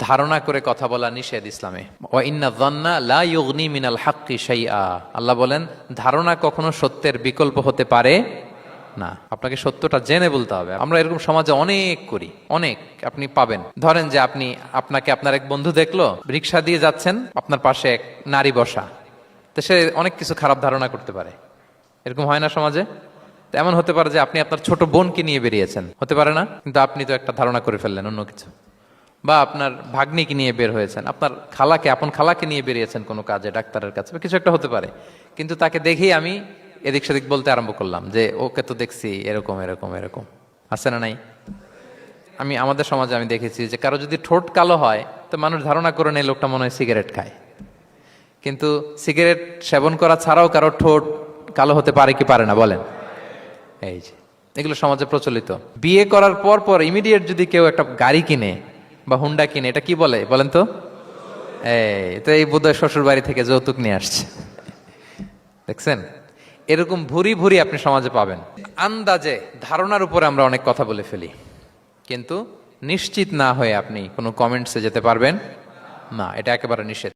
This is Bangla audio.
ধারণা করে কথা বলা নিষেধ ইসলামে। ওয়া ইন্না যান্না লা ইউগনি মিনাল হাক্কি শাইআ, আল্লাহ বলেন ধারণা কখনো সত্যের বিকল্প হতে পারে না। আপনাকে সত্যটা জেনে বলতে হবে। আমরা এরকম সমাজে অনেক করি, অনেক আপনি পাবেন। ধরেন যে আপনাকে আপনার এক বন্ধু দেখলো, রিক্সা দিয়ে যাচ্ছেন, আপনার পাশে এক নারী বসা, তো সে অনেক কিছু খারাপ ধারণা করতে পারে। এরকম হয় না সমাজে? এমন হতে পারে যে আপনি আপনার ছোট বোনকে নিয়ে বেরিয়েছেন, হতে পারে না? কিন্তু আপনি তো একটা ধারণা করে ফেললেন অন্য কিছু। বা আপনার ভাগ্নিকে নিয়ে বের হয়েছেন, আপনার আপন খালাকে নিয়ে বেরিয়েছেন কোনো কাজে, ডাক্তারের কাছে বা কিছু একটা হতে পারে। কিন্তু তাকে দেখেই আমি এদিক সেদিক বলতে আরম্ভ করলাম যে ওকে তো দেখছি এরকম এরকম এরকম। আছে না নাই? আমাদের সমাজে আমি দেখেছি যে কারো যদি ঠোঁট কালো হয় তো মানুষ ধারণা করে নেয় লোকটা মনে হয় সিগারেট খায়। কিন্তু সিগারেট সেবন করা ছাড়াও কারো ঠোঁট কালো হতে পারে কি পারে না বলেন? এই যে এগুলো সমাজে প্রচলিত। বিয়ে করার পর পর ইমিডিয়েট যদি কেউ একটা গাড়ি কিনে বা হুন্ডা কিনে, এটা কি বলে বলেন তো? এই বোধহয় শ্বশুর বাড়ি থেকে যৌতুক নিয়ে আসছে। দেখছেন, এরকম ভুরি ভুরি আপনি সমাজে পাবেন। আন্দাজে ধারণার উপরে আমরা অনেক কথা বলে ফেলি, কিন্তু নিশ্চিত না হয়ে আপনি কোনো কমেন্টসে যেতে পারবেন না, এটা একেবারে নিষেধ।